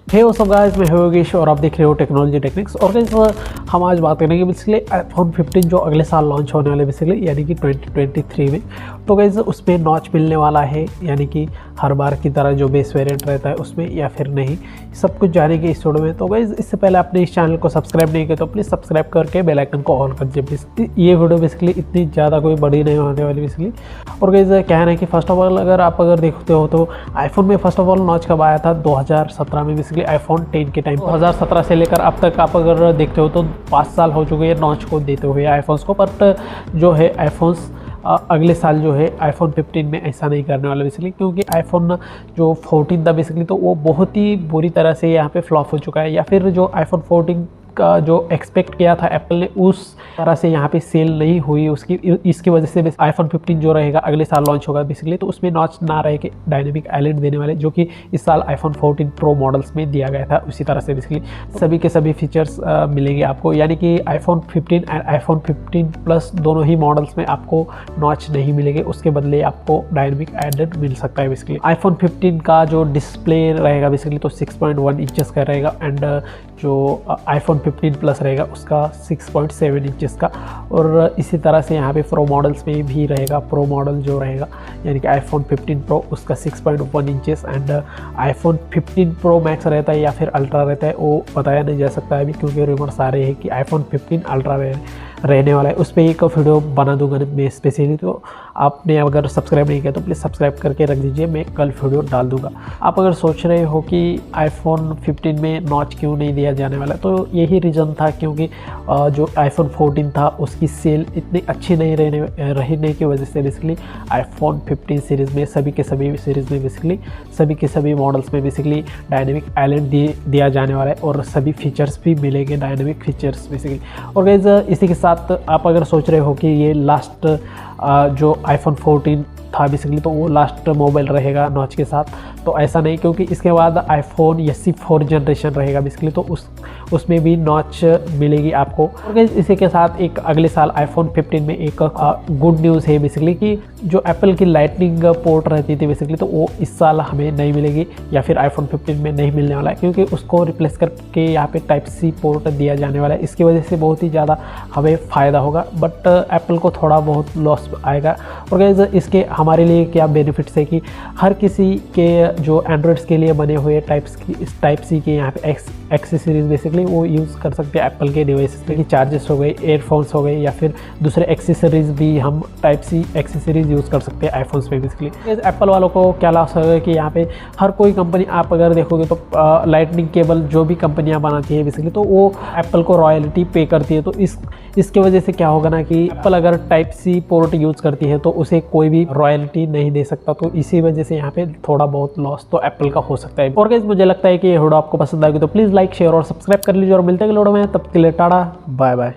हे वो सब गाइस, मैं योगेश और आप देख रहे हो टेक्नोलॉजी टेक्निक्स। और गाइस हम आज बात करेंगे बेसिकली आईफोन 15 जो अगले साल लॉन्च होने वाले बेसिकली यानी कि 2023 में। तो गाइस उसमें नॉच मिलने वाला है यानी कि हर बार की तरह जो बेस वेरिएंट रहता है उसमें, या फिर नहीं, सब कुछ जानेंगे इस वीडियो में। तो गाइस इससे पहले आपने इस चैनल को सब्सक्राइब नहीं किया तो प्लीज़ सब्सक्राइब करके बेल आइकन को ऑन कर दीजिए। ये वीडियो बेसिकली इतनी ज़्यादा कोई बड़ी नहीं होने वाली बेसिकली। और गाइस क्या है कि फर्स्ट ऑफ ऑल अगर देखते हो तो आईफोन में फर्स्ट ऑफ ऑल लॉन्च कब आया था 2017 में बेसिकली आईफोन 10 के टाइम। 2017 से लेकर अब तक आप अगर देखते हो तो 5 साल हो चुके हैं लॉन्च को देते हुए आईफोन्स को। बट जो है आईफोन्स अगले साल जो है आईफोन 15 में ऐसा नहीं करने वाला बेसिकली, क्योंकि आईफोन जो 14 था बेसिकली तो वो बहुत ही बुरी तरह से यहाँ पे फ्लॉप हो चुका है, या फिर जो आईफोन 14 का जो एक्सपेक्ट किया था एप्पल ने उस तरह से यहाँ पे सेल नहीं हुई उसकी, इसकी वजह से आईफोन 15 जो रहेगा अगले साल लॉन्च होगा बेसिकली तो उसमें नॉच ना रहे कि डायनेमिक आइलैंड देने वाले, जो कि इस साल आईफोन 14 प्रो मॉडल्स में दिया गया था। उसी तरह से बेसिकली सभी के सभी फीचर्स मिलेंगे आपको, यानी कि आईफोन 15 एंड आईफोन 15 प्लस दोनों ही मॉडल्स में आपको नॉच नहीं मिलेंगे, उसके बदले आपको डायनेमिक आइलैंड मिल सकता है बेसिकली। आईफोन 15 का जो डिस्प्ले रहेगा बेसिकली तो 6.1 इंचेस का रहेगा, एंड जो आईफोन 15 प्लस रहेगा उसका 6.7 इंचेस का। और इसी तरह से यहाँ पे प्रो मॉडल्स में भी रहेगा, प्रो मॉडल जो रहेगा यानी कि आईफोन 15 प्रो उसका 6.1 inches, and iPhone 15 pro max रहता है या फिर अल्ट्रा रहता है वो बताया नहीं जा सकता अभी, क्योंकि रूमर्स आ रहे हैं कि आईफोन 15 अल्ट्रा रहने वाला है। उस पर एक वीडियो बना दूंगा मैं स्पेशली, तो आपने अगर सब्सक्राइब नहीं किया तो प्लीज़ सब्सक्राइब करके रख दीजिए, मैं कल वीडियो डाल दूंगा। आप अगर सोच रहे हो कि आईफोन 15 में नॉच क्यों नहीं दिया जाने वाला, तो यही रीज़न था क्योंकि जो आईफोन 14 था उसकी सेल इतनी अच्छी नहीं रहने की वजह से बेसिकली आईफोन 15 सीरीज़ में सभी के सभी सीरीज़ में बेसिकली सभी के सभी मॉडल्स में बेसिकली डायनेमिक आइलैंड दिया जाने वाला है, और सभी फीचर्स भी मिलेंगे डायनेमिक फीचर्स बेसिकली। और गाइस इसी के साथ आप अगर सोच रहे हो कि ये लास्ट जो आईफोन 14 था बेसिकली तो वो लास्ट मोबाइल रहेगा नॉच के साथ, तो ऐसा नहीं, क्योंकि इसके बाद आईफोन SE 4 जनरेशन रहेगा बेसिकली तो उसमें भी नॉच मिलेगी आपको। और इसी के साथ एक अगले साल आईफोन 15 में एक गुड न्यूज़ है बेसिकली कि जो एप्पल की लाइटनिंग पोर्ट रहती थी बेसिकली तो वो इस साल हमें नहीं मिलेगी, या फिर आईफोन 15 में नहीं मिलने वाला है, क्योंकि उसको रिप्लेस करके यहाँ पे टाइप C पोर्ट दिया जाने वाला है। इसकी वजह से बहुत ही ज़्यादा हमें फ़ायदा होगा, बट एप्पल को थोड़ा बहुत लॉस आएगा। और गाइस इसके हमारे लिए क्या बेनिफिट्स है कि हर किसी के जो एंड्रॉयड्स के लिए बने हुए टाइप C के यहाँ पे एक्सेसरीज बेसिकली वो यूज़ कर सकते हैं एप्पल के डिवाइसेस में, कि चार्जेस हो गए, एयरफोन्स हो गए, या फिर दूसरे एक्सेसरीज भी हम टाइप C एक्सेसरीज यूज़ कर सकते हैं आईफोन्स पे बेसिकली। एप्पल वालों को क्या लॉस होगा कि यहाँ पे हर कोई कंपनी आप अगर देखोगे तो लाइटनिंग केबल जो भी कंपनियाँ बनाती है बेसिकली तो वो एप्पल को रॉयल्टी पे करती है। तो इसके वजह से क्या होगा ना कि एप्पल अगर टाइप C पोर्ट यूज़ करती है तो उसे कोई भी रॉयल्टी नहीं दे सकता, तो इसी वजह से यहाँ पे थोड़ा बहुत लॉस तो एप्पल का हो सकता है। और गाइस मुझे लगता है कि ये वीडियो आपको पसंद आएगी तो प्लीज़ लाइक शेयर और सब्सक्राइब कर लीजिए, और मिलते हैं अगले वीडियो में, तब के लिए टाटा बाय बाय।